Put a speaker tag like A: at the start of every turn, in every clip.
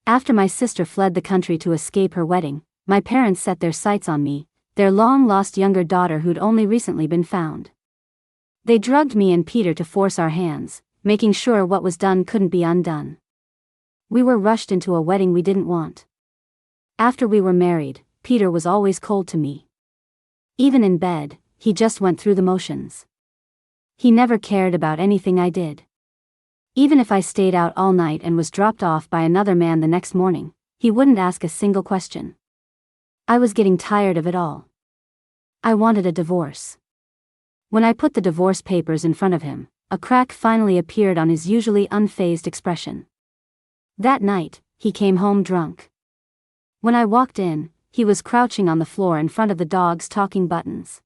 A: After my sister fled the country to escape her wedding, my parents set their sights on me, their long-lost younger daughter who'd only recently been found. They drugged me and Peter to force our hands, making sure what was done couldn't be undone. We were rushed into a wedding we didn't want. After we were married, Peter was always cold to me. Even in bed, he just went through the motions. He never cared about anything I did. Even if I stayed out all night and was dropped off by another man the next morning, he wouldn't ask a single question. I was getting tired of it all. I wanted a divorce. When I put the divorce papers in front of him, a crack finally appeared on his usually unfazed expression. That night, he came home drunk. When I walked in, he was crouching on the floor in front of the dog's talking buttons.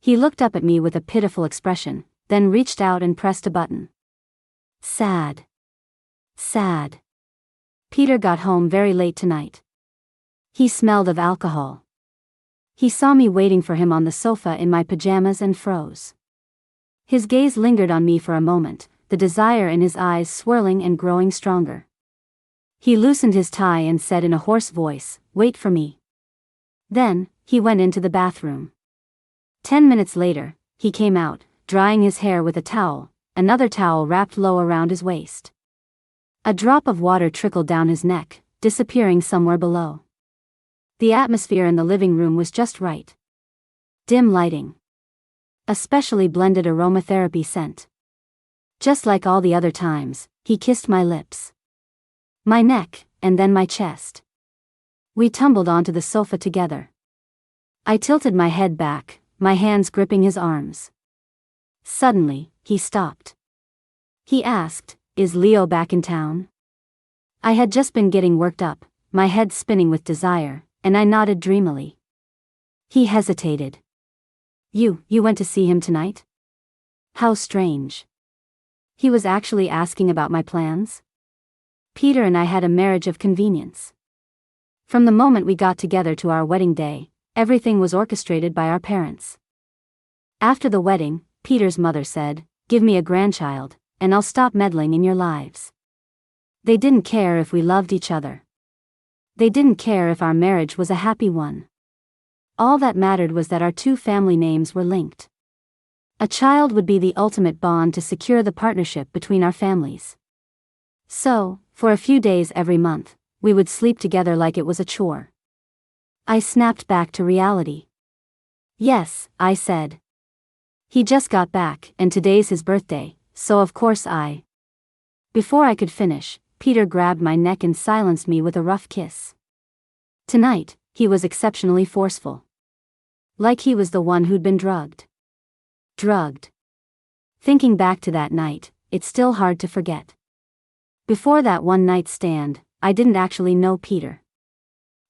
A: He looked up at me with a pitiful expression, then reached out and pressed a button. Sad. Sad. Peter got home very late tonight. He smelled of alcohol. He saw me waiting for him on the sofa in my pajamas and froze. His gaze lingered on me for a moment, the desire in his eyes swirling and growing stronger. He loosened his tie and said in a hoarse voice, "Wait for me." Then, he went into the bathroom. 10 minutes later, he came out, drying his hair with a towel, another towel wrapped low around his waist. A drop of water trickled down his neck, disappearing somewhere below. The atmosphere in the living room was just right. Dim lighting. A specially blended aromatherapy scent. Just like all the other times, he kissed my lips, my neck, and then my chest. We tumbled onto the sofa together. I tilted my head back, my hands gripping his arms. Suddenly, he stopped. He asked, "Is Leo back in town?" I had just been getting worked up, my head spinning with desire, and I nodded dreamily. He hesitated. You went to see him tonight?" How strange. He was actually asking about my plans? Peter and I had a marriage of convenience. From the moment we got together to our wedding day, everything was orchestrated by our parents. After the wedding, Peter's mother said, "Give me a grandchild, and I'll stop meddling in your lives." They didn't care if we loved each other. They didn't care if our marriage was a happy one. All that mattered was that our two family names were linked. A child would be the ultimate bond to secure the partnership between our families. So, for a few days every month, we would sleep together like it was a chore. I snapped back to reality. "Yes," I said. "He just got back, and today's his birthday, so of course I..." Before I could finish, Peter grabbed my neck and silenced me with a rough kiss. Tonight, he was exceptionally forceful. Like he was the one who'd been drugged. Drugged. Thinking back to that night, it's still hard to forget. Before that one-night stand, I didn't actually know Peter.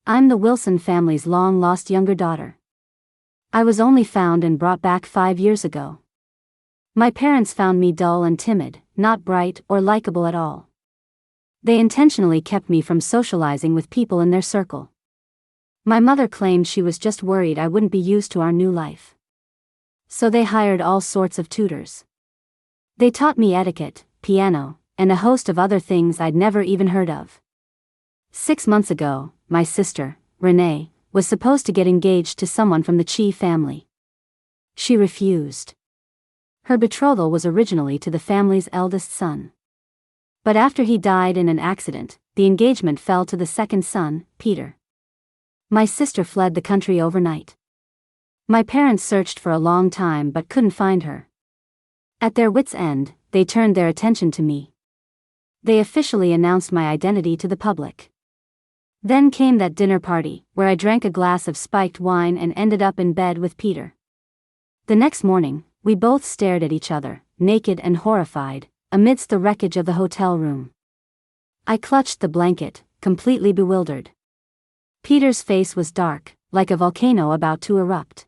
A: I'm the Wilson family's long-lost younger daughter. I was only found and brought back 5 years ago. My parents found me dull and timid, not bright or likable at all. They intentionally kept me from socializing with people in their circle. My mother claimed she was just worried I wouldn't be used to our new life. So they hired all sorts of tutors. They taught me etiquette, piano, and a host of other things I'd never even heard of. 6 months ago, my sister, Renee, was supposed to get engaged to someone from the Chi family. She refused. Her betrothal was originally to the family's eldest son. But after he died in an accident, the engagement fell to the second son, Peter. My sister fled the country overnight. My parents searched for a long time but couldn't find her. At their wits' end, they turned their attention to me. They officially announced my identity to the public. Then came that dinner party, where I drank a glass of spiked wine and ended up in bed with Peter. The next morning, we both stared at each other, naked and horrified, amidst the wreckage of the hotel room. I clutched the blanket, completely bewildered. Peter's face was dark, like a volcano about to erupt.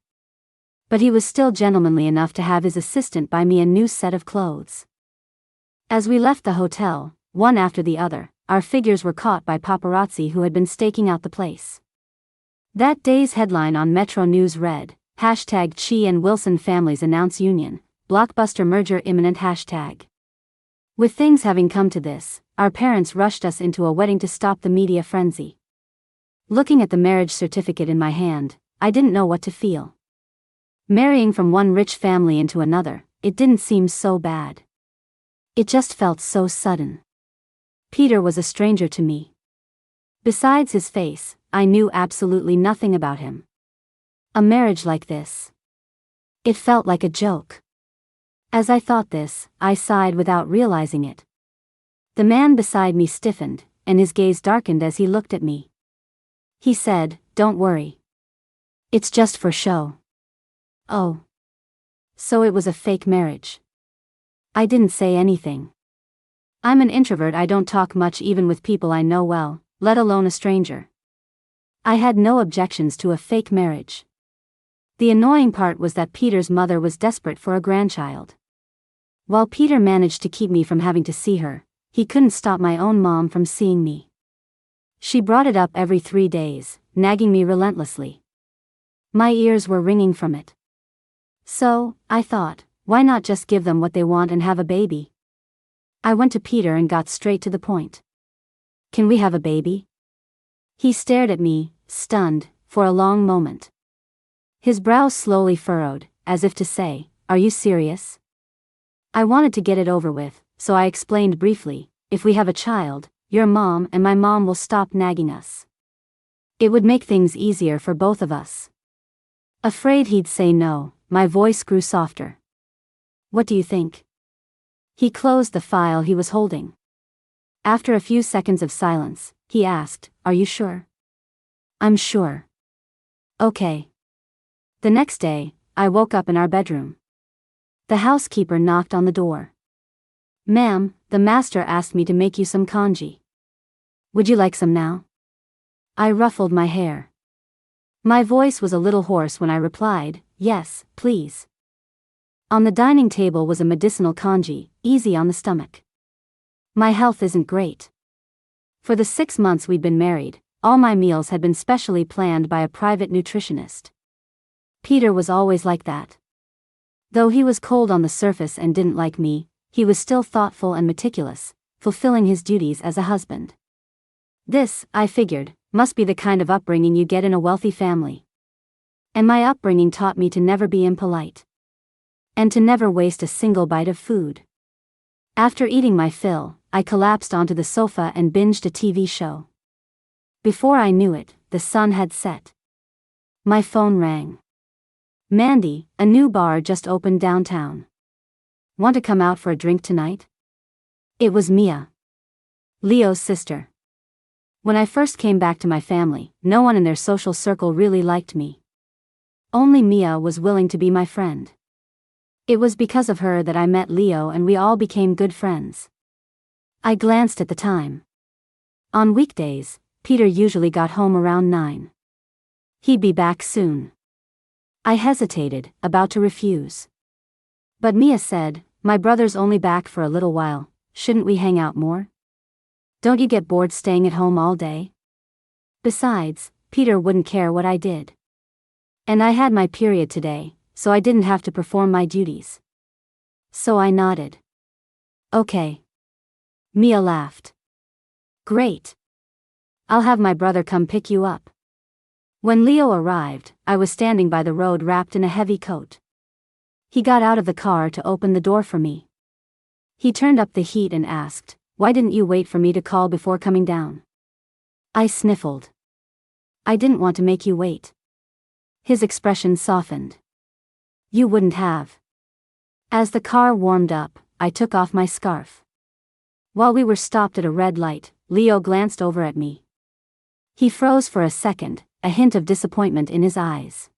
A: But he was still gentlemanly enough to have his assistant buy me a new set of clothes. As we left the hotel, one after the other, our figures were caught by paparazzi who had been staking out the place. That day's headline on Metro News read, #Chi and Wilson families announce union, blockbuster merger imminent #. With things having come to this, our parents rushed us into a wedding to stop the media frenzy. Looking at the marriage certificate in my hand, I didn't know what to feel. Marrying from one rich family into another, it didn't seem so bad. It just felt so sudden. Peter was a stranger to me. Besides his face, I knew absolutely nothing about him. A marriage like this. It felt like a joke. As I thought this, I sighed without realizing it. The man beside me stiffened, and his gaze darkened as he looked at me. He said, "Don't worry. It's just for show." Oh. So it was a fake marriage. I didn't say anything. I'm an introvert. I don't talk much even with people I know well, let alone a stranger. I had no objections to a fake marriage. The annoying part was that Peter's mother was desperate for a grandchild. While Peter managed to keep me from having to see her, he couldn't stop my own mom from seeing me. She brought it up every 3 days, nagging me relentlessly. My ears were ringing from it. So, I thought, why not just give them what they want and have a baby? I went to Peter and got straight to the point. "Can we have a baby?" He stared at me, stunned, for a long moment. His brows slowly furrowed, as if to say, "Are you serious?" I wanted to get it over with, so I explained briefly, "If we have a child, your mom and my mom will stop nagging us. It would make things easier for both of us." Afraid he'd say no, my voice grew softer. "What do you think?" He closed the file he was holding. After a few seconds of silence, he asked, "Are you sure?" "I'm sure." "Okay." The next day, I woke up in our bedroom. The housekeeper knocked on the door. "Ma'am, the master asked me to make you some congee. Would you like some now?" I ruffled my hair. My voice was a little hoarse when I replied, "Yes, please." On the dining table was a medicinal congee, easy on the stomach. My health isn't great. For the 6 months we'd been married, all my meals had been specially planned by a private nutritionist. Peter was always like that. Though he was cold on the surface and didn't like me, he was still thoughtful and meticulous, fulfilling his duties as a husband. This, I figured, must be the kind of upbringing you get in a wealthy family. And my upbringing taught me to never be impolite. And to never waste a single bite of food. After eating my fill, I collapsed onto the sofa and binged a TV show. Before I knew it, the sun had set. My phone rang. "Mandy, a new bar just opened downtown. Want to come out for a drink tonight?" It was Mia, Leo's sister. When I first came back to my family, no one in their social circle really liked me. Only Mia was willing to be my friend. It was because of her that I met Leo and we all became good friends. I glanced at the time. On weekdays, Peter usually got home around 9. He'd be back soon. I hesitated, about to refuse. But Mia said, "My brother's only back for a little while, shouldn't we hang out more? Don't you get bored staying at home all day? Besides, Peter wouldn't care what I did. And I had my period today, so I didn't have to perform my duties." So I nodded. "Okay." Mia laughed. "Great. I'll have my brother come pick you up." When Leo arrived, I was standing by the road wrapped in a heavy coat. He got out of the car to open the door for me. He turned up the heat and asked, "Why didn't you wait for me to call before coming down?" I sniffled. "I didn't want to make you wait." His expression softened. "You wouldn't have." As the car warmed up, I took off my scarf. While we were stopped at a red light, Leo glanced over at me. He froze for a second, a hint of disappointment in his eyes.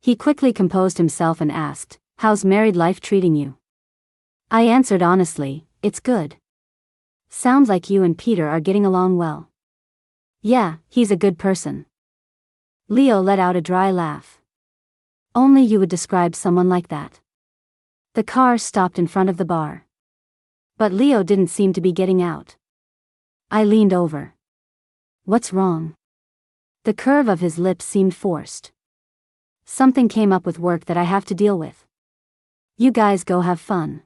A: He quickly composed himself and asked, "How's married life treating you?" I answered honestly, "It's good. Sounds like you and Peter are getting along well." "Yeah, he's a good person." Leo let out a dry laugh. "Only you would describe someone like that." The car stopped in front of the bar. But Leo didn't seem to be getting out. I leaned over. "What's wrong?" The curve of his lips seemed forced. "Something came up with work that I have to deal with. You guys go have fun.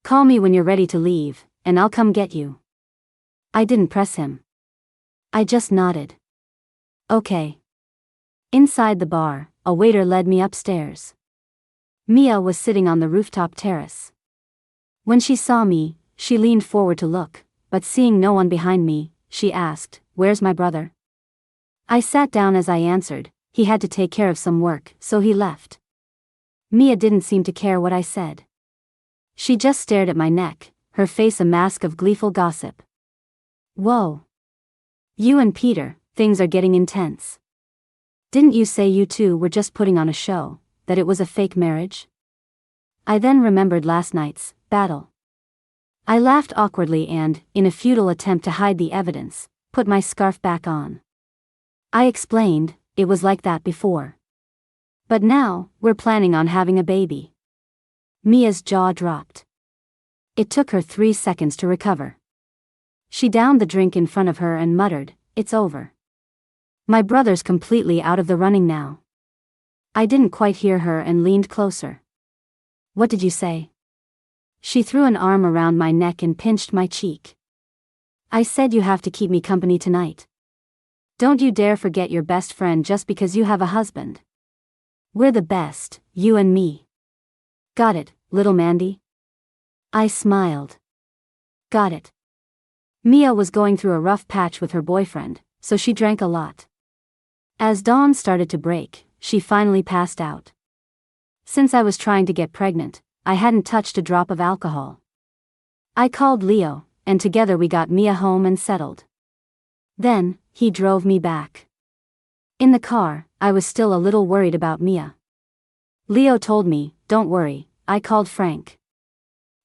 A: Call me when you're ready to leave, and I'll come get you." I didn't press him. I just nodded. Okay. Inside the bar, a waiter led me upstairs. Mia was sitting on the rooftop terrace. When she saw me, she leaned forward to look, but seeing no one behind me, she asked, "Where's my brother?" I sat down as I answered, "He had to take care of some work, so he left." Mia didn't seem to care what I said. She just stared at my neck, her face a mask of gleeful gossip. "Whoa. You and Peter, things are getting intense. Didn't you say you two were just putting on a show, that it was a fake marriage?" I then remembered last night's battle. I laughed awkwardly and, in a futile attempt to hide the evidence, put my scarf back on. I explained, it was like that before. But now, we're planning on having a baby. Mia's jaw dropped. It took her 3 seconds to recover. She downed the drink in front of her and muttered, "It's over. My brother's completely out of the running now." I didn't quite hear her and leaned closer. "What did you say?" She threw an arm around my neck and pinched my cheek. "I said you have to keep me company tonight. Don't you dare forget your best friend just because you have a husband. We're the best, you and me. Got it, little Mandy?" I smiled. Got it. Mia was going through a rough patch with her boyfriend, so she drank a lot. As dawn started to break, she finally passed out. Since I was trying to get pregnant, I hadn't touched a drop of alcohol. I called Leo, and together we got Mia home and settled. Then, he drove me back. In the car, I was still a little worried about Mia. Leo told me, "Don't worry, I called Frank.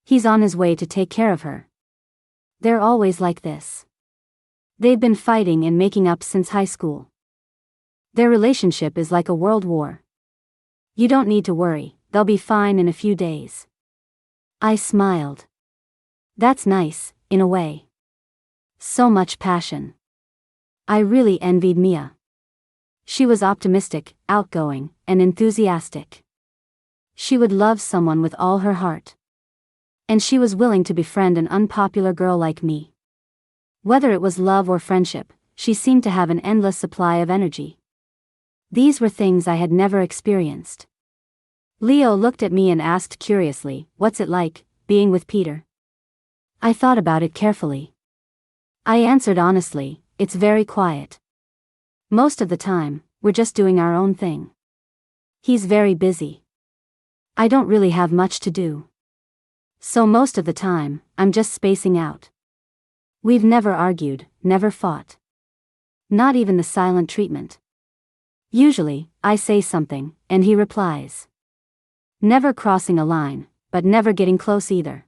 A: He's on his way to take care of her." They're always like this. They've been fighting and making up since high school. Their relationship is like a world war. You don't need to worry, they'll be fine in a few days. I smiled. That's nice, in a way. So much passion. I really envied Mia. She was optimistic, outgoing, and enthusiastic. She would love someone with all her heart. And she was willing to befriend an unpopular girl like me. Whether it was love or friendship, she seemed to have an endless supply of energy. These were things I had never experienced. Leo looked at me and asked curiously, "What's it like, being with Peter?" I thought about it carefully. I answered honestly, "It's very quiet. Most of the time, we're just doing our own thing. He's very busy. I don't really have much to do. So most of the time, I'm just spacing out. We've never argued, never fought. Not even the silent treatment. Usually, I say something, and he replies. Never crossing a line, but never getting close either."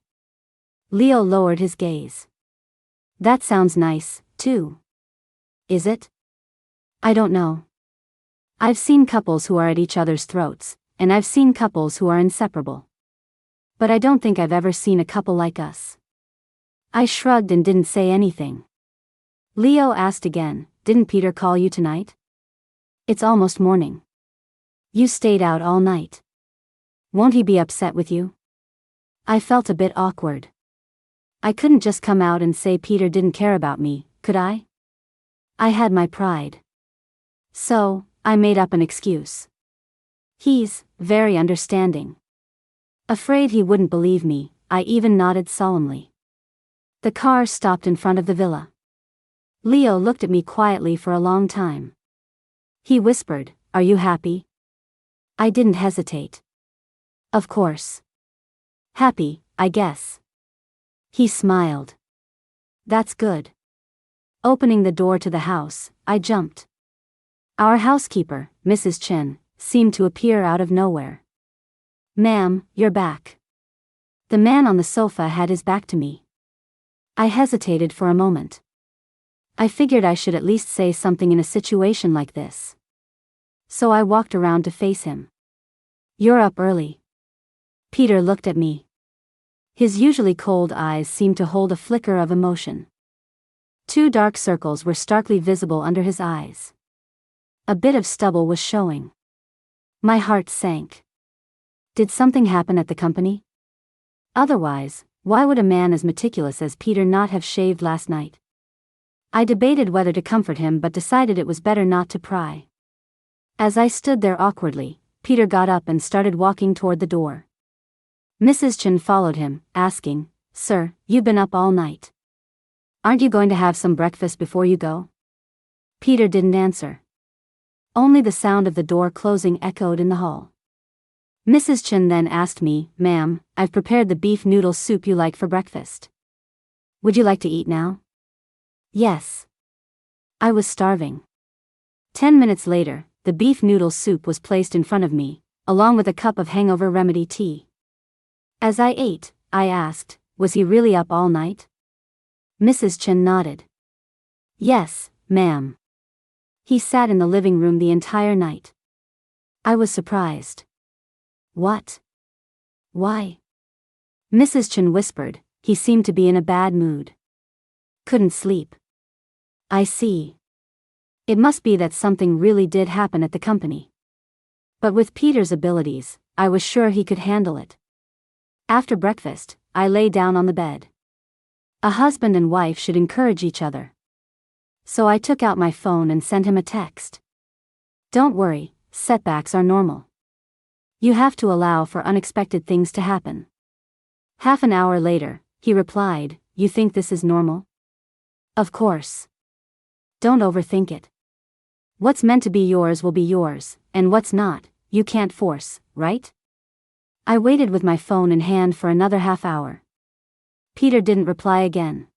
A: Leo lowered his gaze. "That sounds nice, too. Is it? I don't know. I've seen couples who are at each other's throats, and I've seen couples who are inseparable. But I don't think I've ever seen a couple like us." I shrugged and didn't say anything. Leo asked again, "Didn't Peter call you tonight? It's almost morning. You stayed out all night. Won't he be upset with you?" I felt a bit awkward. I couldn't just come out and say Peter didn't care about me, could I? I had my pride. So, I made up an excuse. "He's very understanding." Afraid he wouldn't believe me, I even nodded solemnly. The car stopped in front of the villa. Leo looked at me quietly for a long time. He whispered, "Are you happy?" I didn't hesitate. "Of course. Happy, I guess." He smiled. "That's good." Opening the door to the house, I jumped. Our housekeeper, Mrs. Chen, seemed to appear out of nowhere. "Ma'am, you're back." The man on the sofa had his back to me. I hesitated for a moment. I figured I should at least say something in a situation like this. So I walked around to face him. "You're up early." Peter looked at me. His usually cold eyes seemed to hold a flicker of emotion. 2 dark circles were starkly visible under his eyes. A bit of stubble was showing. My heart sank. Did something happen at the company? Otherwise, why would a man as meticulous as Peter not have shaved last night? I debated whether to comfort him but decided it was better not to pry. As I stood there awkwardly, Peter got up and started walking toward the door. Mrs. Chen followed him, asking, "Sir, you've been up all night. Aren't you going to have some breakfast before you go?" Peter didn't answer. Only the sound of the door closing echoed in the hall. Mrs. Chen then asked me, "Ma'am, I've prepared the beef noodle soup you like for breakfast. Would you like to eat now?" Yes. I was starving. 10 minutes later, the beef noodle soup was placed in front of me, along with a cup of hangover remedy tea. As I ate, I asked, "Was he really up all night?" Mrs. Chen nodded. "Yes, ma'am. He sat in the living room the entire night." I was surprised. "What? Why?" Mrs. Chen whispered, "He seemed to be in a bad mood. Couldn't sleep." "I see. It must be that something really did happen at the company." But with Peter's abilities, I was sure he could handle it. After breakfast, I lay down on the bed. A husband and wife should encourage each other. So I took out my phone and sent him a text. "Don't worry, setbacks are normal. You have to allow for unexpected things to happen." Half an hour later, he replied, "You think this is normal?" "Of course. Don't overthink it. What's meant to be yours will be yours, and what's not, you can't force, right?" I waited with my phone in hand for another half hour. Peter didn't reply again.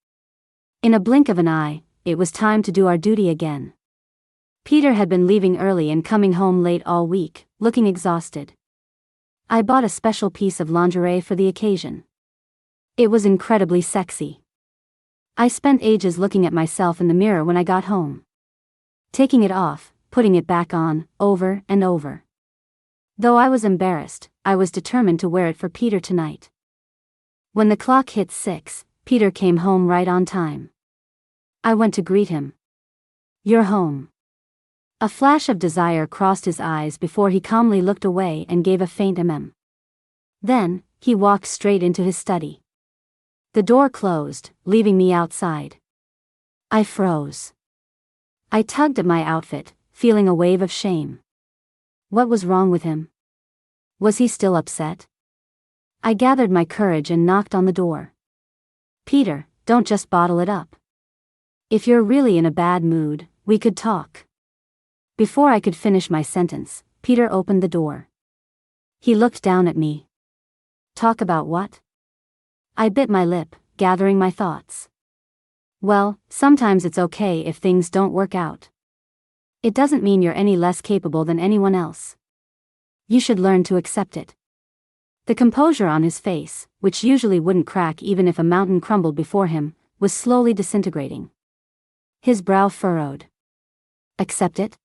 A: In a blink of an eye, it was time to do our duty again. Peter had been leaving early and coming home late all week, looking exhausted. I bought a special piece of lingerie for the occasion. It was incredibly sexy. I spent ages looking at myself in the mirror when I got home. Taking it off, putting it back on, over and over. Though I was embarrassed, I was determined to wear it for Peter tonight. When the clock hit 6, Peter came home right on time. I went to greet him. "You're home." A flash of desire crossed his eyes before he calmly looked away and gave a faint Then, he walked straight into his study. The door closed, leaving me outside. I froze. I tugged at my outfit, feeling a wave of shame. What was wrong with him? Was he still upset? I gathered my courage and knocked on the door. "Peter, don't just bottle it up. If you're really in a bad mood, we could talk." Before I could finish my sentence, Peter opened the door. He looked down at me. "Talk about what?" I bit my lip, gathering my thoughts. "Well, sometimes it's okay if things don't work out. It doesn't mean you're any less capable than anyone else. You should learn to accept it." The composure on his face, which usually wouldn't crack even if a mountain crumbled before him, was slowly disintegrating. His brow furrowed. "Accept it?"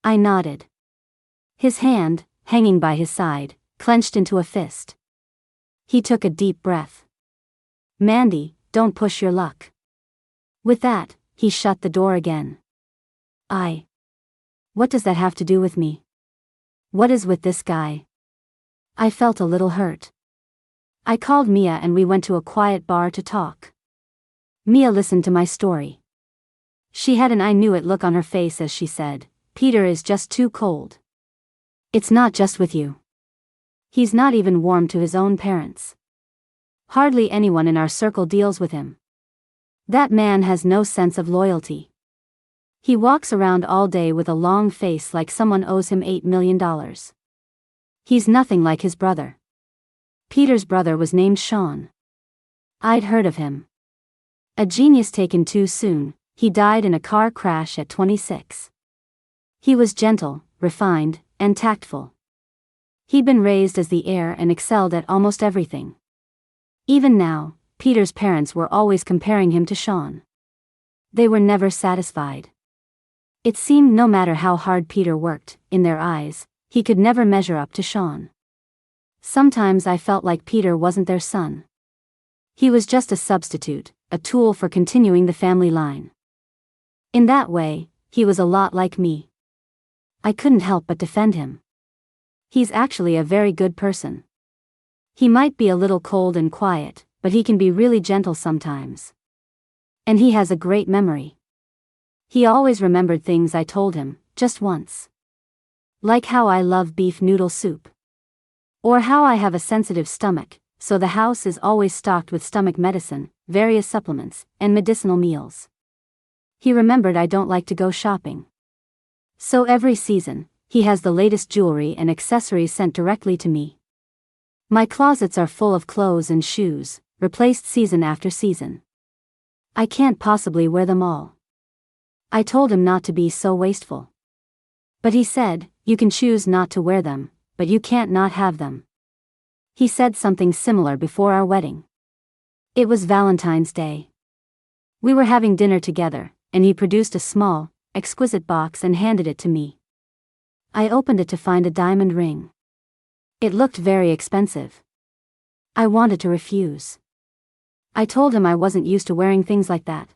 A: I nodded. His hand, hanging by his side, clenched into a fist. He took a deep breath. "Mandy, don't push your luck." With that, he shut the door again. What does that have to do with me? What is with this guy? I felt a little hurt. I called Mia and we went to a quiet bar to talk. Mia listened to my story. She had an "I knew it" look on her face as she said, "Peter is just too cold. It's not just with you. He's not even warm to his own parents. Hardly anyone in our circle deals with him. That man has no sense of loyalty. He walks around all day with a long face like someone owes him $8 million. He's nothing like his brother." Peter's brother was named Sean. I'd heard of him. A genius taken too soon, he died in a car crash at 26. He was gentle, refined, and tactful. He'd been raised as the heir and excelled at almost everything. Even now, Peter's parents were always comparing him to Sean. They were never satisfied. It seemed no matter how hard Peter worked, in their eyes, he could never measure up to Sean. Sometimes I felt like Peter wasn't their son. He was just a substitute, a tool for continuing the family line. In that way, he was a lot like me. I couldn't help but defend him. He's actually a very good person. He might be a little cold and quiet, but he can be really gentle sometimes. And he has a great memory. He always remembered things I told him, just once. Like how I love beef noodle soup. Or how I have a sensitive stomach, so the house is always stocked with stomach medicine, various supplements, and medicinal meals. He remembered I don't like to go shopping. So every season, he has the latest jewelry and accessories sent directly to me. My closets are full of clothes and shoes, replaced season after season. I can't possibly wear them all. I told him not to be so wasteful. But he said, you can choose not to wear them, but you can't not have them. He said something similar before our wedding. It was Valentine's Day. We were having dinner together, and he produced a small, exquisite box and handed it to me. I opened it to find a diamond ring. It looked very expensive. I wanted to refuse. I told him I wasn't used to wearing things like that.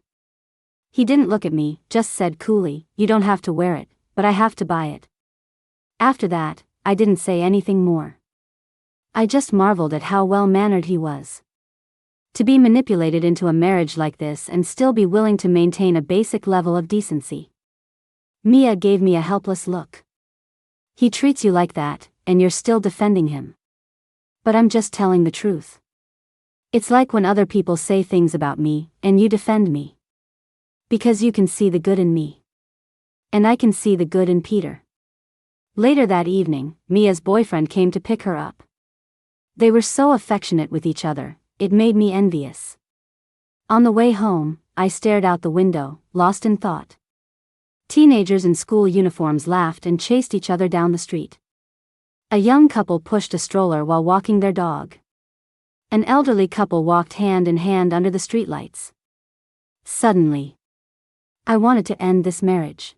A: He didn't look at me, just said coolly, you don't have to wear it, but I have to buy it. After that, I didn't say anything more. I just marveled at how well-mannered he was. To be manipulated into a marriage like this and still be willing to maintain a basic level of decency. Mia gave me a helpless look. He treats you like that, and you're still defending him. But I'm just telling the truth. It's like when other people say things about me, and you defend me. Because you can see the good in me. And I can see the good in Peter. Later that evening, Mia's boyfriend came to pick her up. They were so affectionate with each other, it made me envious. On the way home, I stared out the window, lost in thought. Teenagers in school uniforms laughed and chased each other down the street. A young couple pushed a stroller while walking their dog. An elderly couple walked hand in hand under the streetlights. Suddenly, I wanted to end this marriage.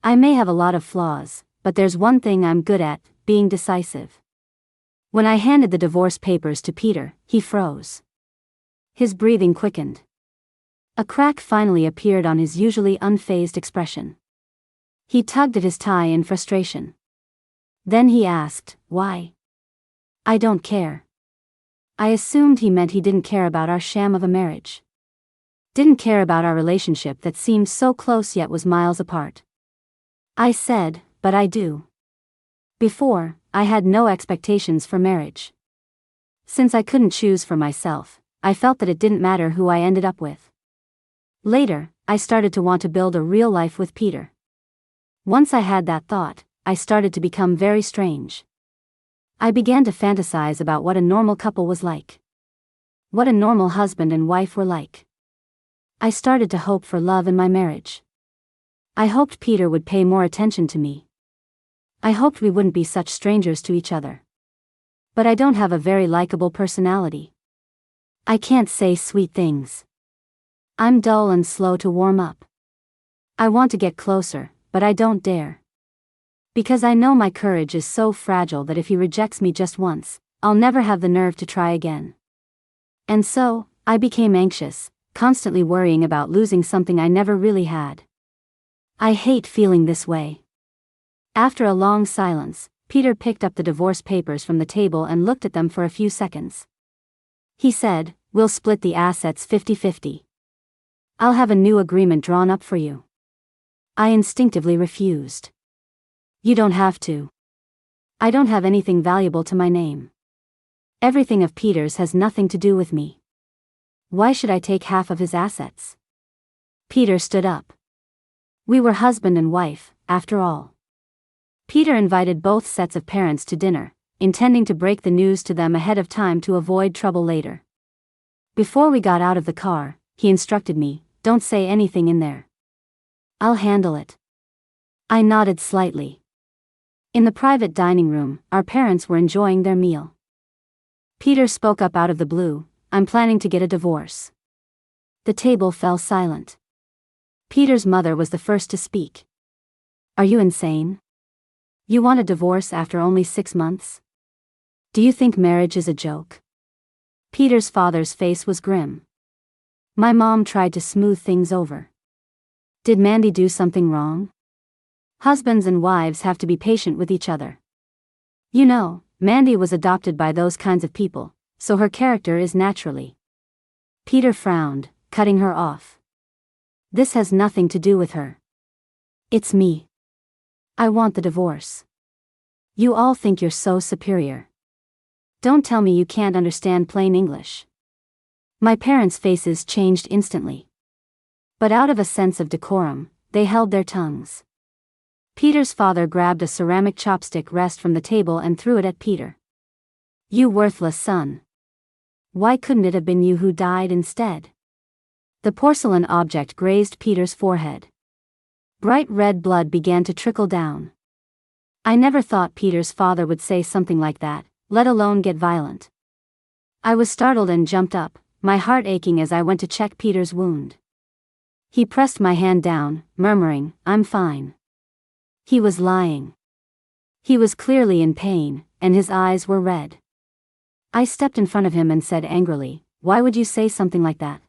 A: I may have a lot of flaws, but there's one thing I'm good at, being decisive. When I handed the divorce papers to Peter, he froze. His breathing quickened. A crack finally appeared on his usually unfazed expression. He tugged at his tie in frustration. Then he asked, why? I don't care. I assumed he meant he didn't care about our sham of a marriage. Didn't care about our relationship that seemed so close yet was miles apart. I said, but I do. Before, I had no expectations for marriage. Since I couldn't choose for myself, I felt that it didn't matter who I ended up with. Later, I started to want to build a real life with Peter. Once I had that thought, I started to become very strange. I began to fantasize about what a normal couple was like. What a normal husband and wife were like. I started to hope for love in my marriage. I hoped Peter would pay more attention to me. I hoped we wouldn't be such strangers to each other. But I don't have a very likable personality. I can't say sweet things. I'm dull and slow to warm up. I want to get closer, but I don't dare. Because I know my courage is so fragile that if he rejects me just once, I'll never have the nerve to try again. And so, I became anxious, constantly worrying about losing something I never really had. I hate feeling this way. After a long silence, Peter picked up the divorce papers from the table and looked at them for a few seconds. He said, we'll split the assets 50-50. I'll have a new agreement drawn up for you. I instinctively refused. You don't have to. I don't have anything valuable to my name. Everything of Peter's has nothing to do with me. Why should I take half of his assets? Peter stood up. We were husband and wife, after all. Peter invited both sets of parents to dinner, intending to break the news to them ahead of time to avoid trouble later. Before we got out of the car, he instructed me, don't say anything in there. I'll handle it. I nodded slightly. In the private dining room, our parents were enjoying their meal. Peter spoke up out of the blue, I'm planning to get a divorce. The table fell silent. Peter's mother was the first to speak. Are you insane? You want a divorce after only 6 months? Do you think marriage is a joke? Peter's father's face was grim. My mom tried to smooth things over. Did Mandy do something wrong? Husbands and wives have to be patient with each other. You know, Mandy was adopted by those kinds of people, so her character is naturally. Peter frowned, cutting her off. This has nothing to do with her. It's me. I want the divorce. You all think you're so superior. Don't tell me you can't understand plain English. My parents' faces changed instantly. But out of a sense of decorum, they held their tongues. Peter's father grabbed a ceramic chopstick rest from the table and threw it at Peter. You worthless son. Why couldn't it have been you who died instead? The porcelain object grazed Peter's forehead. Bright red blood began to trickle down. I never thought Peter's father would say something like that, let alone get violent. I was startled and jumped up, my heart aching as I went to check Peter's wound. He pressed my hand down, murmuring, "I'm fine." He was lying. He was clearly in pain, and his eyes were red. I stepped in front of him and said angrily, "Why would you say something like that?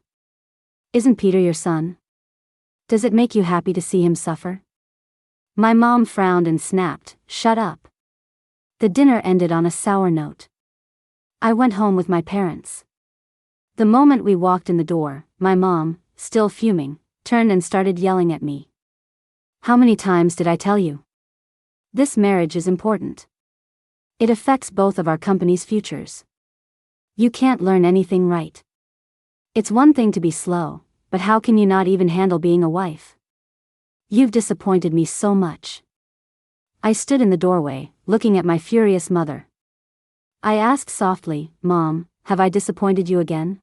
A: Isn't Peter your son? Does it make you happy to see him suffer?" My mom frowned and snapped, "Shut up." The dinner ended on a sour note. I went home with my parents. The moment we walked in the door, my mom, still fuming, turned and started yelling at me. "How many times did I tell you? This marriage is important. It affects both of our company's futures. You can't learn anything right. It's one thing to be slow, but how can you not even handle being a wife? You've disappointed me so much." I stood in the doorway, looking at my furious mother. I asked softly, "Mom, have I disappointed you again?"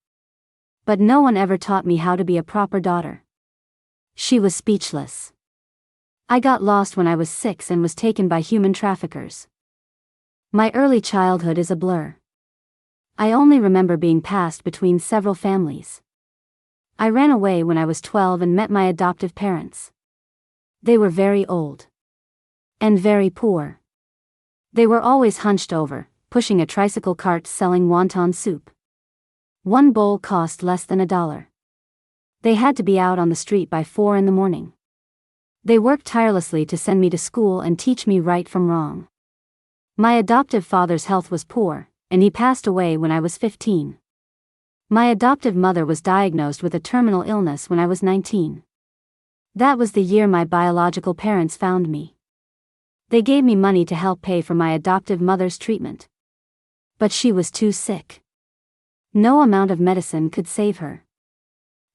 A: But no one ever taught me how to be a proper daughter. She was speechless. I got lost when I was 6 and was taken by human traffickers. My early childhood is a blur. I only remember being passed between several families. I ran away when I was 12 and met my adoptive parents. They were very old. And very poor. They were always hunched over, pushing a tricycle cart selling wonton soup. One bowl cost less than $1. They had to be out on the street by 4 in the morning. They worked tirelessly to send me to school and teach me right from wrong. My adoptive father's health was poor, and he passed away when I was 15. My adoptive mother was diagnosed with a terminal illness when I was 19. That was the year my biological parents found me. They gave me money to help pay for my adoptive mother's treatment. But she was too sick. No amount of medicine could save her.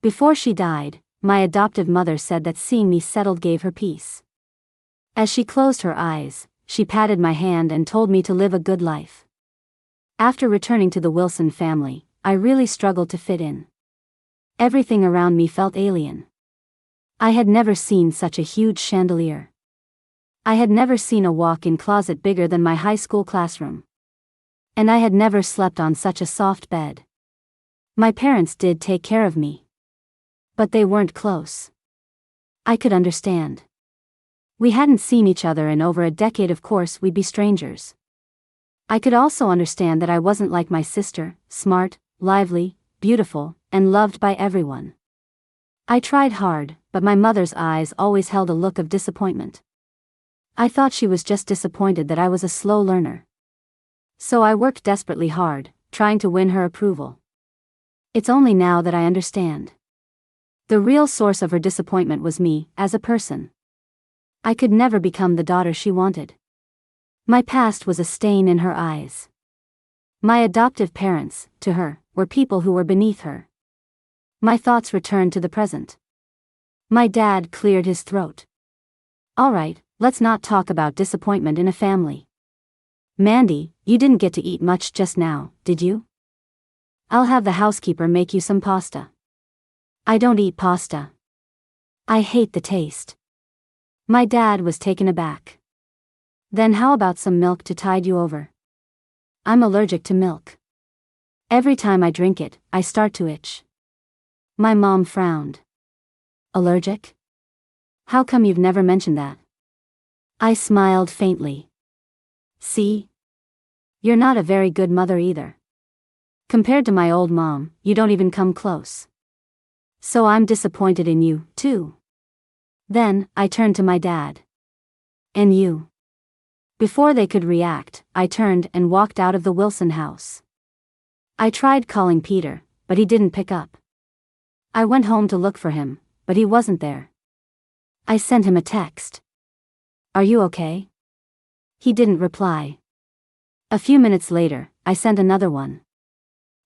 A: Before she died, my adoptive mother said that seeing me settled gave her peace. As she closed her eyes, she patted my hand and told me to live a good life. After returning to the Wilson family, I really struggled to fit in. Everything around me felt alien. I had never seen such a huge chandelier. I had never seen a walk-in closet bigger than my high school classroom. And I had never slept on such a soft bed. My parents did take care of me. But they weren't close. I could understand. We hadn't seen each other in over a decade, of course we'd be strangers. I could also understand that I wasn't like my sister, smart, lively, beautiful, and loved by everyone. I tried hard, but my mother's eyes always held a look of disappointment. I thought she was just disappointed that I was a slow learner. So I worked desperately hard, trying to win her approval. It's only now that I understand. The real source of her disappointment was me, as a person. I could never become the daughter she wanted. My past was a stain in her eyes. My adoptive parents, to her, were people who were beneath her. My thoughts returned to the present. My dad cleared his throat. "All right, let's not talk about disappointment in a family. Mandy, you didn't get to eat much just now, did you? I'll have the housekeeper make you some pasta." I don't eat pasta. I hate the taste. My dad was taken aback. "Then how about some milk to tide you over?" I'm allergic to milk. Every time I drink it, I start to itch. My mom frowned. "Allergic? How come you've never mentioned that?" I smiled faintly. "See? You're not a very good mother either. Compared to my old mom, you don't even come close. So I'm disappointed in you, too." Then, I turned to my dad. "And you?" Before they could react, I turned and walked out of the Wilson house. I tried calling Peter, but he didn't pick up. I went home to look for him, but he wasn't there. I sent him a text. "Are you okay?" He didn't reply. A few minutes later, I sent another one.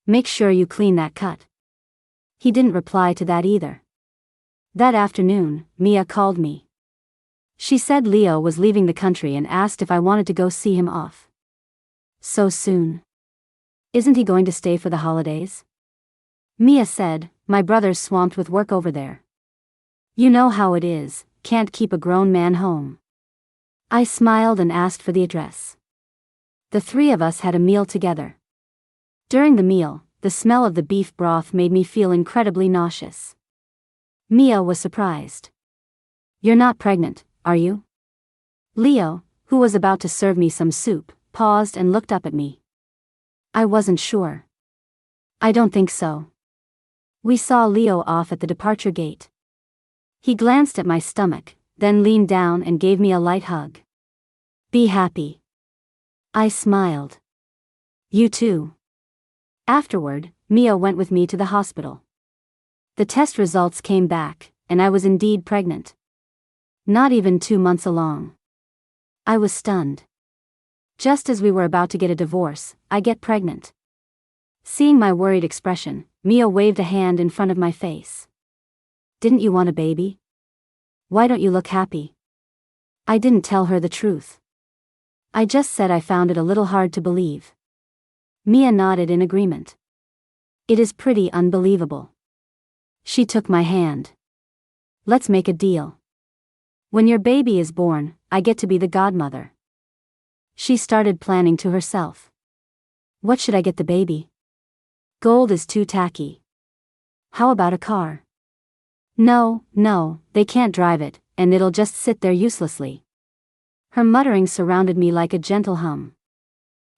A: "Make sure you clean that cut." He didn't reply to that either. That afternoon, Mia called me. She said Leo was leaving the country and asked if I wanted to go see him off. "So soon? Isn't he going to stay for the holidays?" Mia said, "My brother's swamped with work over there. You know how it is, can't keep a grown man home." I smiled and asked for the address. The three of us had a meal together. During the meal, the smell of the beef broth made me feel incredibly nauseous. Mia was surprised. "You're not pregnant, are you?" Leo, who was about to serve me some soup, paused and looked up at me. I wasn't sure. "I don't think so." We saw Leo off at the departure gate. He glanced at my stomach, then leaned down and gave me a light hug. "Be happy." I smiled. "You too." Afterward, Mia went with me to the hospital. The test results came back, and I was indeed pregnant. Not even 2 months along. I was stunned. Just as we were about to get a divorce, I get pregnant. Seeing my worried expression, Mia waved a hand in front of my face. "Didn't you want a baby? Why don't you look happy?" I didn't tell her the truth. I just said I found it a little hard to believe. Mia nodded in agreement. "It is pretty unbelievable." She took my hand. "Let's make a deal. When your baby is born, I get to be the godmother." She started planning to herself. "What should I get the baby?" "Gold is too tacky." "How about a car?" No, they can't drive it, and it'll just sit there uselessly." Her muttering surrounded me like a gentle hum.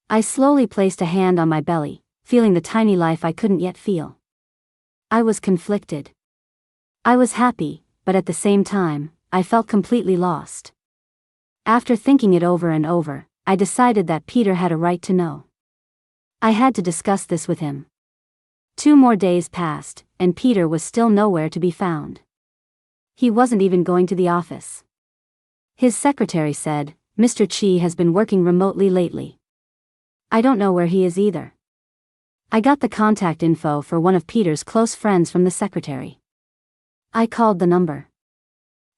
A: I slowly placed a hand on my belly, feeling the tiny life I couldn't yet feel. I was conflicted. I was happy, but at the same time, I felt completely lost. After thinking it over and over, I decided that Peter had a right to know. I had to discuss this with him. 2 more days passed, and Peter was still nowhere to be found. He wasn't even going to the office. His secretary said, "Mr. Chi has been working remotely lately. I don't know where he is either." I got the contact info for one of Peter's close friends from the secretary. I called the number.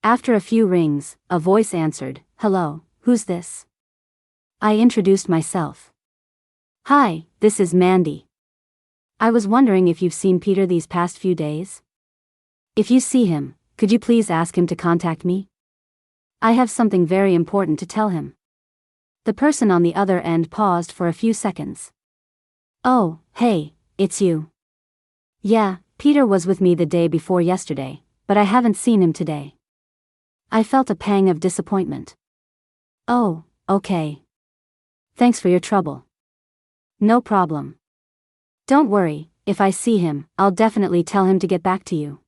A: After a few rings, a voice answered, "Hello, who's this?" I introduced myself. "Hi, this is Mandy. I was wondering if you've seen Peter these past few days? If you see him, could you please ask him to contact me? I have something very important to tell him." The person on the other end paused for a few seconds. "Oh, hey, it's you." "Yeah, Peter was with me the day before yesterday, but I haven't seen him today." I felt a pang of disappointment. "Oh, okay. Thanks for your trouble." "No problem. Don't worry, if I see him, I'll definitely tell him to get back to you."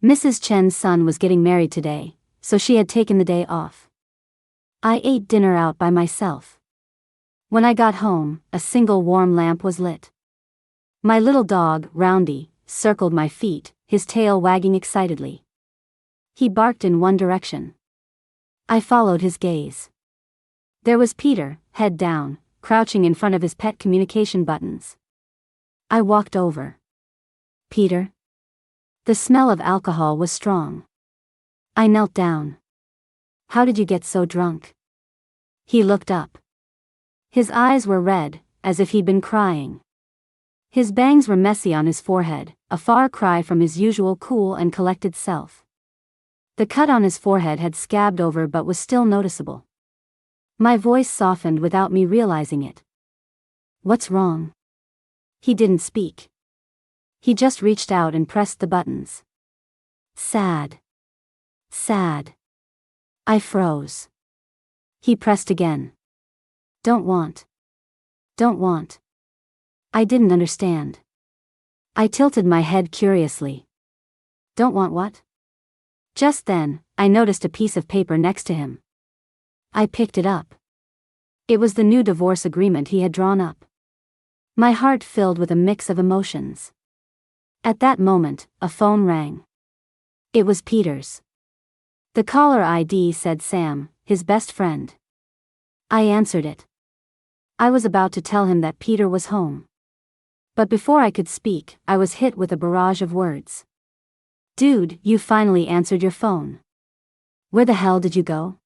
A: Mrs. Chen's son was getting married today, so she had taken the day off. I ate dinner out by myself. When I got home, a single warm lamp was lit. My little dog, Roundy, circled my feet, his tail wagging excitedly. He barked in one direction. I followed his gaze. There was Peter, head down, crouching in front of his pet communication buttons. I walked over. "Peter?" The smell of alcohol was strong. I knelt down. "How did you get so drunk?" He looked up. His eyes were red, as if he'd been crying. His bangs were messy on his forehead, a far cry from his usual cool and collected self. The cut on his forehead had scabbed over but was still noticeable. My voice softened without me realizing it. "What's wrong?" He didn't speak. He just reached out and pressed the buttons. "Sad. Sad." I froze. He pressed again. Don't want. I didn't understand. I tilted my head curiously. "Don't want what?" Just then, I noticed a piece of paper next to him. I picked it up. It was the new divorce agreement he had drawn up. My heart filled with a mix of emotions. At that moment, a phone rang. It was Peter's. The caller ID said Sam, his best friend. I answered it. I was about to tell him that Peter was home. But before I could speak, I was hit with a barrage of words. Dude, you finally answered your phone. Where the hell did you go?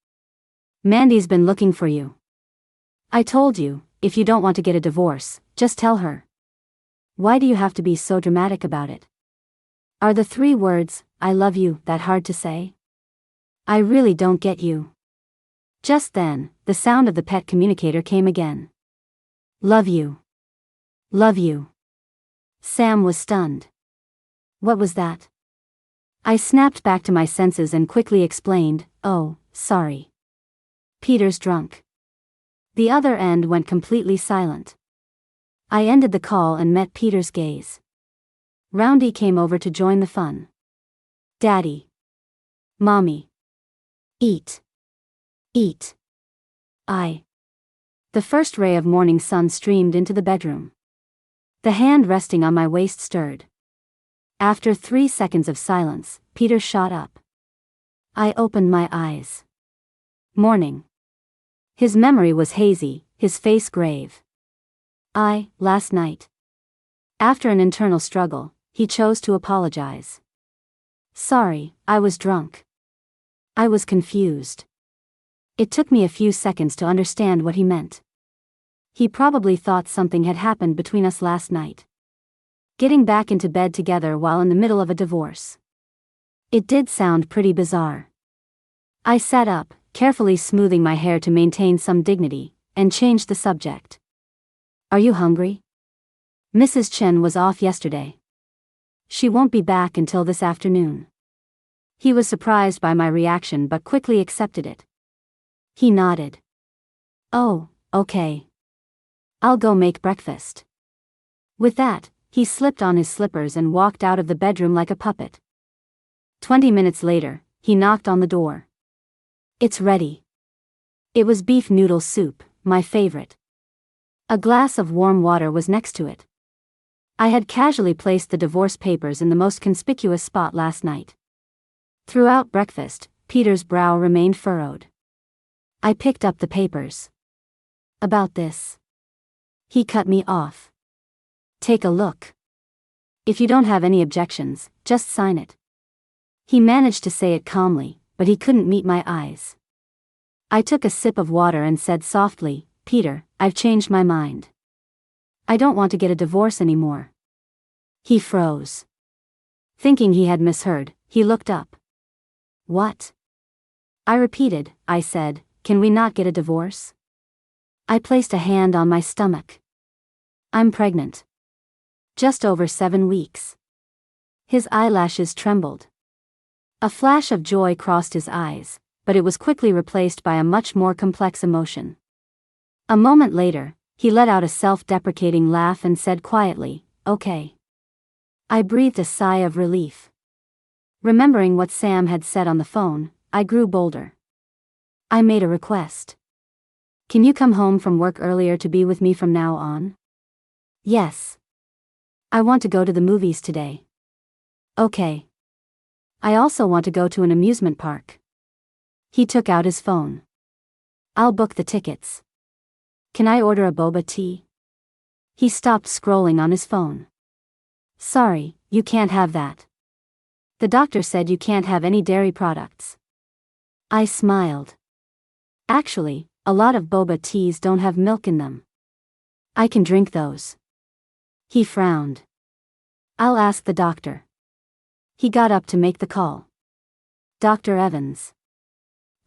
A: Mandy's been looking for you. I told you, if you don't want to get a divorce, just tell her. Why do you have to be so dramatic about it? Are the 3 words, I love you, that hard to say? I really don't get you. Just then, the sound of the pet communicator came again. Love you. Love you. Sam was stunned. What was that? I snapped back to my senses and quickly explained, oh, sorry. Peter's drunk. The other end went completely silent. I ended the call and met Peter's gaze. Roundy came over to join the fun. Daddy. Mommy. Eat. Eat. The first ray of morning sun streamed into the bedroom. The hand resting on my waist stirred. After 3 seconds of silence, Peter shot up. I opened my eyes. Morning. His memory was hazy, his face grave. Last night. After an internal struggle, he chose to apologize. Sorry, I was drunk. I was confused. It took me a few seconds to understand what he meant. He probably thought something had happened between us last night. Getting back into bed together while in the middle of a divorce. It did sound pretty bizarre. I sat up, carefully smoothing my hair to maintain some dignity, and changed the subject. Are you hungry? Mrs. Chen was off yesterday. She won't be back until this afternoon. He was surprised by my reaction but quickly accepted it. He nodded. Oh, okay. I'll go make breakfast. With that, he slipped on his slippers and walked out of the bedroom like a puppet. 20 minutes later, he knocked on the door. It's ready. It was beef noodle soup, my favorite. A glass of warm water was next to it. I had casually placed the divorce papers in the most conspicuous spot last night. Throughout breakfast, Peter's brow remained furrowed. I picked up the papers. About this. He cut me off. Take a look. If you don't have any objections, just sign it. He managed to say it calmly, but he couldn't meet my eyes. I took a sip of water and said softly, Peter, I've changed my mind. I don't want to get a divorce anymore. He froze. Thinking he had misheard, he looked up. What? I repeated, I said, can we not get a divorce? I placed a hand on my stomach. I'm pregnant. Just over 7 weeks. His eyelashes trembled. A flash of joy crossed his eyes, but it was quickly replaced by a much more complex emotion. A moment later, he let out a self-deprecating laugh and said quietly, okay. I breathed a sigh of relief. Remembering what Sam had said on the phone, I grew bolder. I made a request. Can you come home from work earlier to be with me from now on? Yes. I want to go to the movies today. Okay. I also want to go to an amusement park. He took out his phone. I'll book the tickets. Can I order a boba tea? He stopped scrolling on his phone. Sorry, you can't have that. The doctor said you can't have any dairy products. I smiled. Actually, a lot of boba teas don't have milk in them. I can drink those. He frowned. I'll ask the doctor. He got up to make the call. Dr. Evans.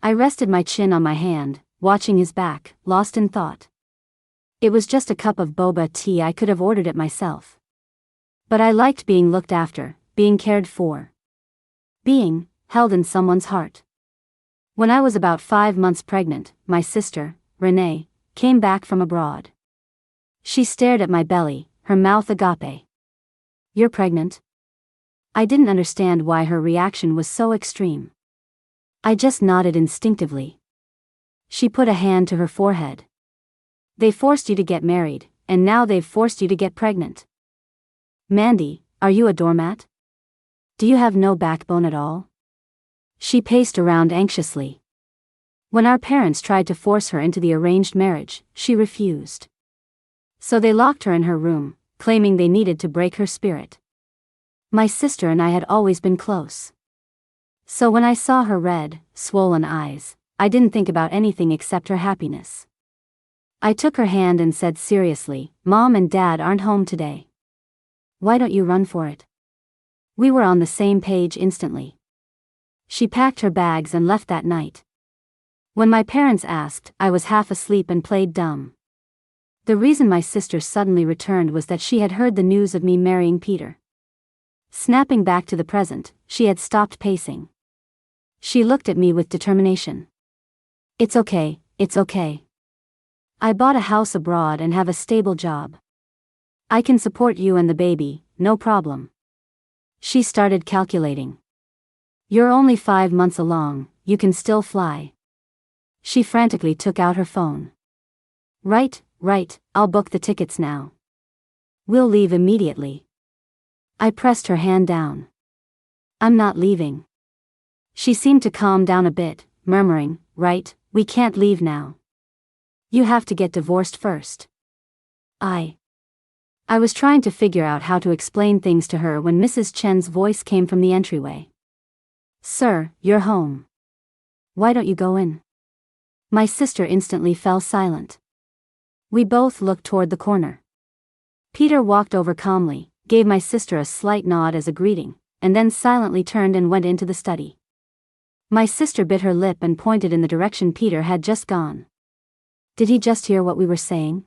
A: I rested my chin on my hand, watching his back, lost in thought. It was just a cup of boba tea. I could have ordered it myself. But I liked being looked after, being cared for. Being held in someone's heart. When I was about 5 months pregnant, my sister, Renee, came back from abroad. She stared at my belly, her mouth agape. You're pregnant? I didn't understand why her reaction was so extreme. I just nodded instinctively. She put a hand to her forehead. They forced you to get married, and now they've forced you to get pregnant. Mandy, are you a doormat? Do you have no backbone at all? She paced around anxiously. When our parents tried to force her into the arranged marriage, she refused. So they locked her in her room, claiming they needed to break her spirit. My sister and I had always been close. So when I saw her red, swollen eyes, I didn't think about anything except her happiness. I took her hand and said seriously, "Mom and Dad aren't home today. Why don't you run for it?" We were on the same page instantly. She packed her bags and left that night. When my parents asked, I was half asleep and played dumb. The reason my sister suddenly returned was that she had heard the news of me marrying Peter. Snapping back to the present, she had stopped pacing. She looked at me with determination. It's okay, it's okay. I bought a house abroad and have a stable job. I can support you and the baby, no problem." She started calculating. "You're only 5 months along, you can still fly." She frantically took out her phone. Right, I'll book the tickets now. We'll leave immediately." I pressed her hand down. "I'm not leaving." She seemed to calm down a bit, murmuring, "Right, we can't leave now. You have to get divorced first." I was trying to figure out how to explain things to her when Mrs. Chen's voice came from the entryway. "Sir, you're home. Why don't you go in?" My sister instantly fell silent. We both looked toward the corner. Peter walked over calmly, gave my sister a slight nod as a greeting, and then silently turned and went into the study. My sister bit her lip and pointed in the direction Peter had just gone. Did he just hear what we were saying?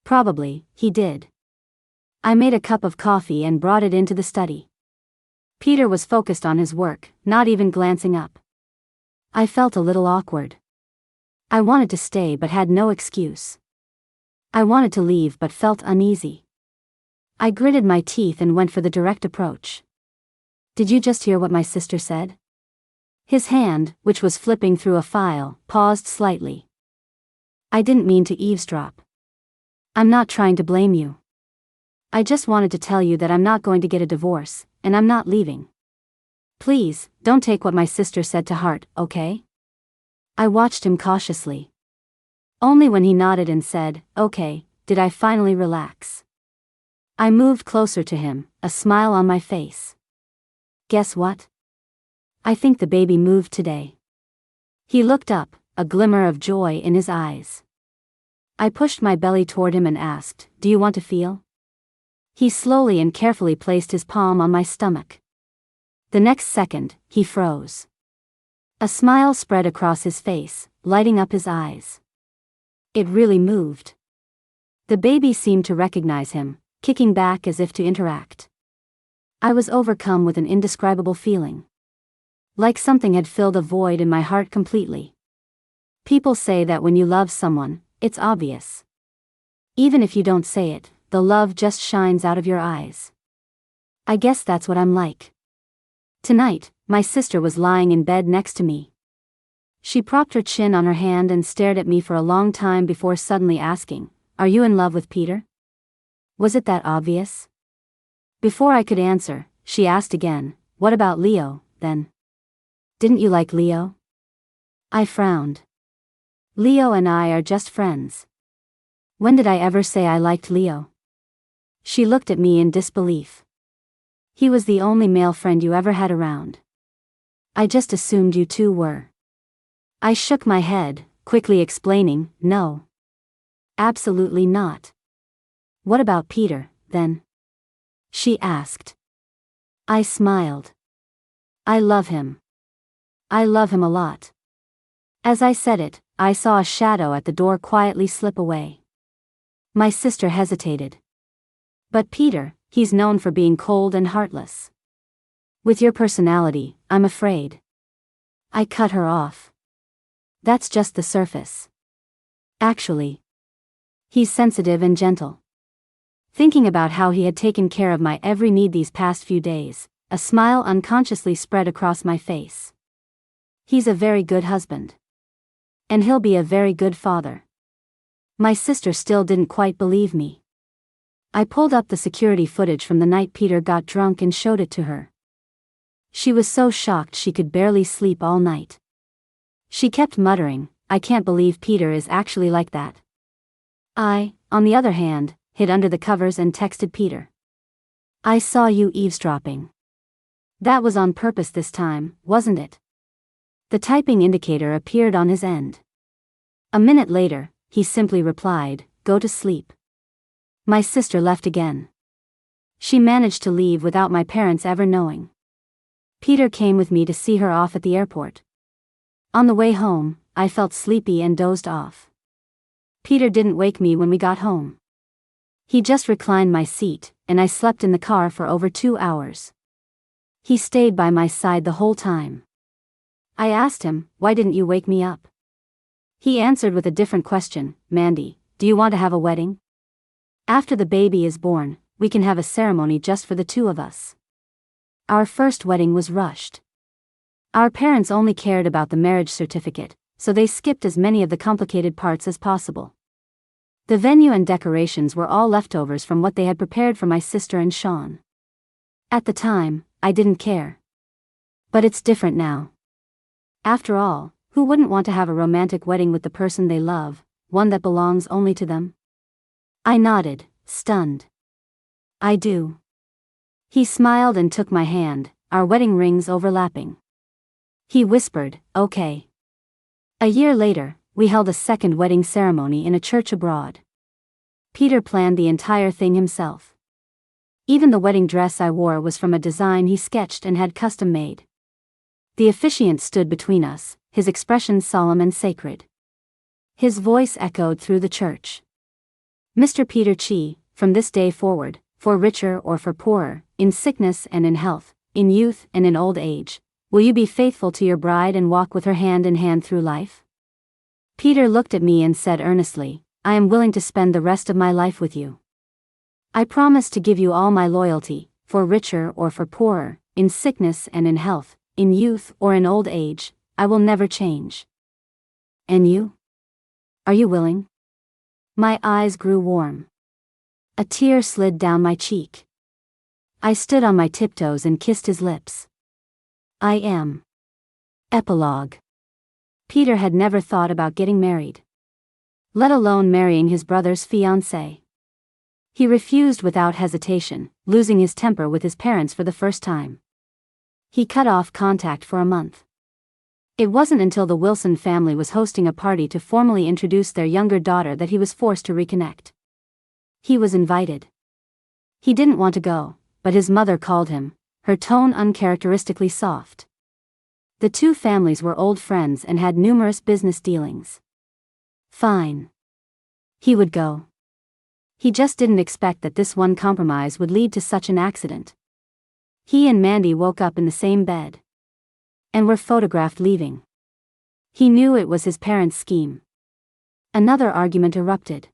A: Probably, he did. I made a cup of coffee and brought it into the study. Peter was focused on his work, not even glancing up. I felt a little awkward. I wanted to stay but had no excuse. I wanted to leave but felt uneasy. I gritted my teeth and went for the direct approach. "Did you just hear what my sister said?" His hand, which was flipping through a file, paused slightly. "I didn't mean to eavesdrop. I'm not trying to blame you. I just wanted to tell you that I'm not going to get a divorce, and I'm not leaving. Please, don't take what my sister said to heart, okay?" I watched him cautiously. Only when he nodded and said, "Okay," did I finally relax. I moved closer to him, a smile on my face. "Guess what? I think the baby moved today." He looked up, a glimmer of joy in his eyes. I pushed my belly toward him and asked, "Do you want to feel?" He slowly and carefully placed his palm on my stomach. The next second, he froze. A smile spread across his face, lighting up his eyes. It really moved. The baby seemed to recognize him, kicking back as if to interact. I was overcome with an indescribable feeling. Like something had filled a void in my heart completely. People say that when you love someone, it's obvious. Even if you don't say it, the love just shines out of your eyes. I guess that's what I'm like. Tonight, my sister was lying in bed next to me. She propped her chin on her hand and stared at me for a long time before suddenly asking, "Are you in love with Peter?" Was it that obvious? Before I could answer, she asked again, "What about Leo, then? Didn't you like Leo?" I frowned. "Leo and I are just friends. When did I ever say I liked Leo?" She looked at me in disbelief. "He was the only male friend you ever had around. I just assumed you two were." I shook my head, quickly explaining, "No. Absolutely not." "What about Peter, then?" she asked. I smiled. "I love him. I love him a lot." As I said it, I saw a shadow at the door quietly slip away. My sister hesitated. "But Peter, he's known for being cold and heartless. With your personality, I'm afraid." I cut her off. "That's just the surface. Actually, he's sensitive and gentle." Thinking about how he had taken care of my every need these past few days, a smile unconsciously spread across my face. "He's a very good husband. And he'll be a very good father." My sister still didn't quite believe me. I pulled up the security footage from the night Peter got drunk and showed it to her. She was so shocked she could barely sleep all night. She kept muttering, "I can't believe Peter is actually like that." I, on the other hand, hid under the covers and texted Peter. "I saw you eavesdropping." That was on purpose this time, wasn't it? The typing indicator appeared on his end. A minute later, he simply replied, "Go to sleep." My sister left again. She managed to leave without my parents ever knowing. Peter came with me to see her off at the airport. On the way home, I felt sleepy and dozed off. Peter didn't wake me when we got home. He just reclined my seat, and I slept in the car for over 2 hours. He stayed by my side the whole time. I asked him, "Why didn't you wake me up?" He answered with a different question, "Mandy, do you want to have a wedding? After the baby is born, we can have a ceremony just for the two of us." Our first wedding was rushed. Our parents only cared about the marriage certificate, so they skipped as many of the complicated parts as possible. The venue and decorations were all leftovers from what they had prepared for my sister and Sean. At the time, I didn't care. But it's different now. After all, who wouldn't want to have a romantic wedding with the person they love, one that belongs only to them? I nodded, stunned. "I do." He smiled and took my hand, our wedding rings overlapping. He whispered, "Okay." A year later, we held a second wedding ceremony in a church abroad. Peter planned the entire thing himself. Even the wedding dress I wore was from a design he sketched and had custom made. The officiant stood between us, his expression solemn and sacred. His voice echoed through the church. "Mr. Peter Chi, from this day forward, for richer or for poorer, in sickness and in health, in youth and in old age, will you be faithful to your bride and walk with her hand in hand through life?" Peter looked at me and said earnestly, "I am willing to spend the rest of my life with you. I promise to give you all my loyalty, for richer or for poorer, in sickness and in health, in youth or in old age, I will never change." "And you? Are you willing?" My eyes grew warm. A tear slid down my cheek. I stood on my tiptoes and kissed his lips. "I am." Epilogue. Peter had never thought about getting married, let alone marrying his brother's fiancée. He refused without hesitation, losing his temper with his parents for the first time. He cut off contact for a month. It wasn't until the Wilson family was hosting a party to formally introduce their younger daughter that he was forced to reconnect. He was invited. He didn't want to go, but his mother called him, her tone uncharacteristically soft. The two families were old friends and had numerous business dealings. Fine. He would go. He just didn't expect that this one compromise would lead to such an accident. He and Mandy woke up in the same bed. And were photographed leaving. He knew it was his parents' scheme. Another argument erupted.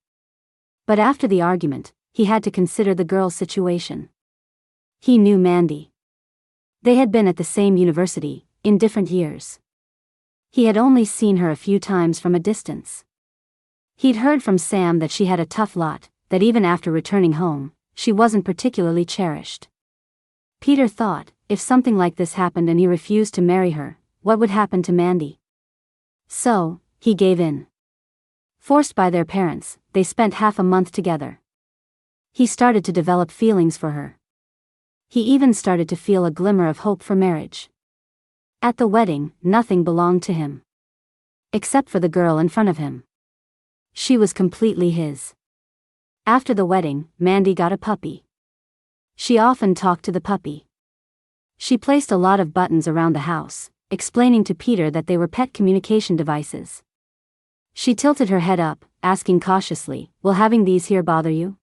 A: But after the argument, he had to consider the girl's situation. He knew Mandy. They had been at the same university, in different years. He had only seen her a few times from a distance. He'd heard from Sam that she had a tough lot, that even after returning home, she wasn't particularly cherished. Peter thought, if something like this happened and he refused to marry her, what would happen to Mandy? So, he gave in. Forced by their parents, they spent half a month together. He started to develop feelings for her. He even started to feel a glimmer of hope for marriage. At the wedding, nothing belonged to him. Except for the girl in front of him. She was completely his. After the wedding, Mandy got a puppy. She often talked to the puppy. She placed a lot of buttons around the house, explaining to Peter that they were pet communication devices. She tilted her head up, asking cautiously, "Will having these here bother you?"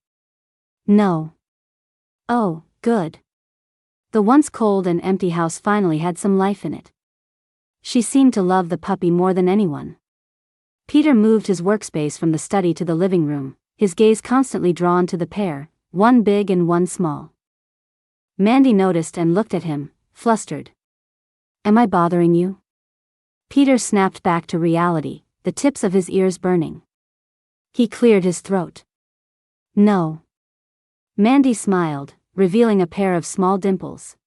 A: "No." "Oh, good." The once cold and empty house finally had some life in it. She seemed to love the puppy more than anyone. Peter moved his workspace from the study to the living room, his gaze constantly drawn to the pair, one big and one small. Mandy noticed and looked at him, flustered. "Am I bothering you?" Peter snapped back to reality, the tips of his ears burning. He cleared his throat. "No." Mandy smiled, revealing a pair of small dimples.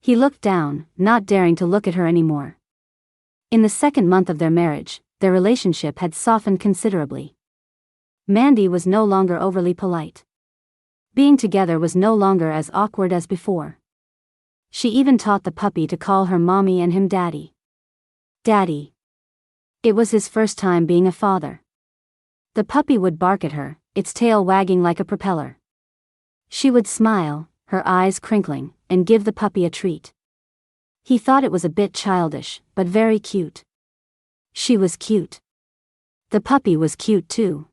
A: He looked down, not daring to look at her anymore. In the second month of their marriage, their relationship had softened considerably. Mandy was no longer overly polite. Being together was no longer as awkward as before. She even taught the puppy to call her mommy and him daddy. Daddy. It was his first time being a father. The puppy would bark at her, its tail wagging like a propeller. She would smile, her eyes crinkling, and give the puppy a treat. He thought it was a bit childish, but very cute. She was cute. The puppy was cute too.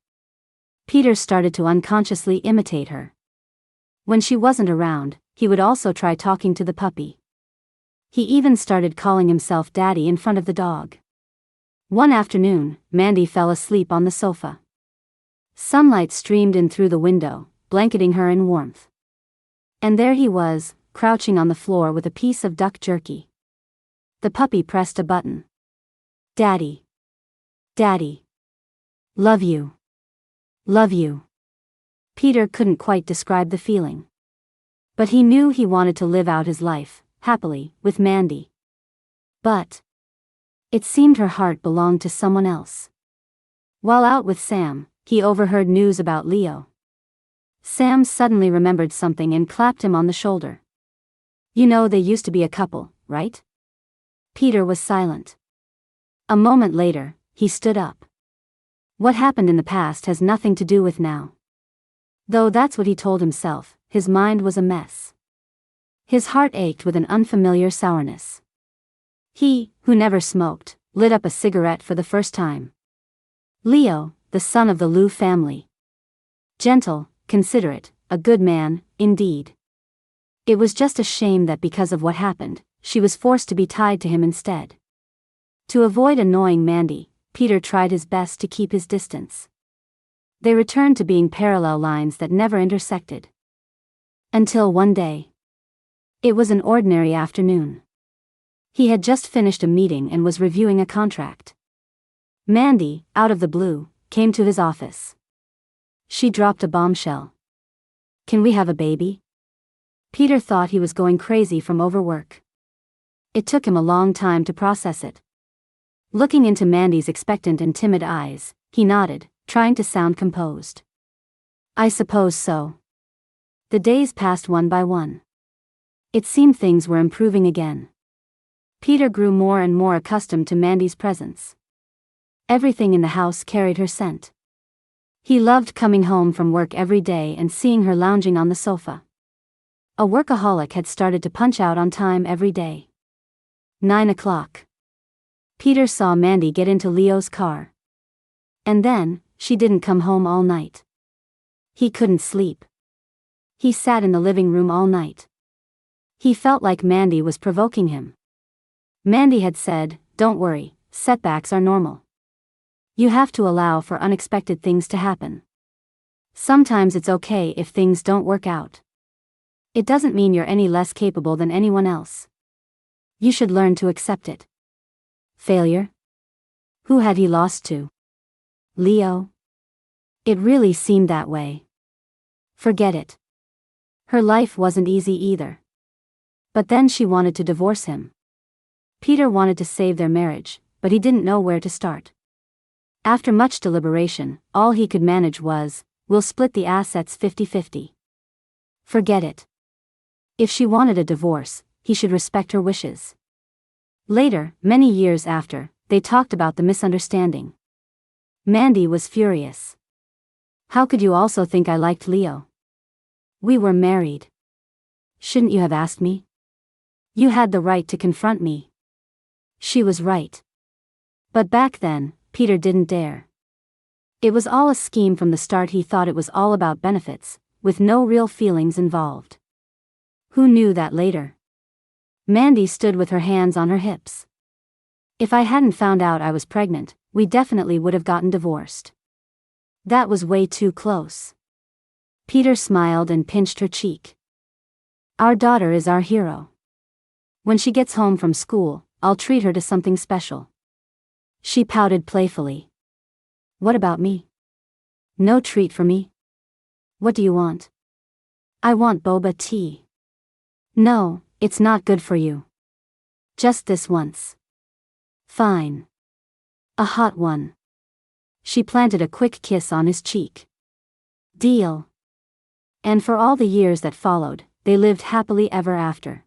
A: Peter started to unconsciously imitate her. When she wasn't around, he would also try talking to the puppy. He even started calling himself Daddy in front of the dog. One afternoon, Mandy fell asleep on the sofa. Sunlight streamed in through the window, blanketing her in warmth. And there he was, crouching on the floor with a piece of duck jerky. The puppy pressed a button. Daddy. Daddy. Love you. Love you. Peter couldn't quite describe the feeling. But he knew he wanted to live out his life, happily, with Mandy. But it seemed her heart belonged to someone else. While out with Sam, he overheard news about Leo. Sam suddenly remembered something and clapped him on the shoulder. You know they used to be a couple, right? Peter was silent. A moment later, he stood up. What happened in the past has nothing to do with now. Though that's what he told himself, his mind was a mess. His heart ached with an unfamiliar sourness. He, who never smoked, lit up a cigarette for the first time. Leo, the son of the Liu family. Gentle, considerate, a good man, indeed. It was just a shame that because of what happened, she was forced to be tied to him instead. To avoid annoying Mandy, Peter tried his best to keep his distance. They returned to being parallel lines that never intersected. Until one day. It was an ordinary afternoon. He had just finished a meeting and was reviewing a contract. Mandy, out of the blue, came to his office. She dropped a bombshell. Can we have a baby? Peter thought he was going crazy from overwork. It took him a long time to process it. Looking into Mandy's expectant and timid eyes, he nodded, trying to sound composed. I suppose so. The days passed one by one. It seemed things were improving again. Peter grew more and more accustomed to Mandy's presence. Everything in the house carried her scent. He loved coming home from work every day and seeing her lounging on the sofa. A workaholic had started to punch out on time every day. 9 o'clock. Peter saw Mandy get into Leo's car. And then, she didn't come home all night. He couldn't sleep. He sat in the living room all night. He felt like Mandy was provoking him. Mandy had said, "Don't worry, setbacks are normal. You have to allow for unexpected things to happen. Sometimes it's okay if things don't work out. It doesn't mean you're any less capable than anyone else. You should learn to accept it." Failure? Who had he lost to? Leo? It really seemed that way. Forget it. Her life wasn't easy either. But then she wanted to divorce him. Peter wanted to save their marriage, but he didn't know where to start. After much deliberation, all he could manage was, "We'll split the assets 50-50. Forget it. If she wanted a divorce, he should respect her wishes. Later, many years after, they talked about the misunderstanding. Mandy was furious. How could you also think I liked Leo? We were married. Shouldn't you have asked me? You had the right to confront me. She was right. But back then, Peter didn't dare. It was all a scheme from the start. He thought it was all about benefits, with no real feelings involved. Who knew that later? Mandy stood with her hands on her hips. If I hadn't found out I was pregnant, we definitely would have gotten divorced. That was way too close. Peter smiled and pinched her cheek. Our daughter is our hero. When she gets home from school, I'll treat her to something special. She pouted playfully. What about me? No treat for me? What do you want? I want boba tea. No, It's not good for you. Just this once. Fine. A hot one. She planted a quick kiss on his cheek. Deal. And for all the years that followed, they lived happily ever after.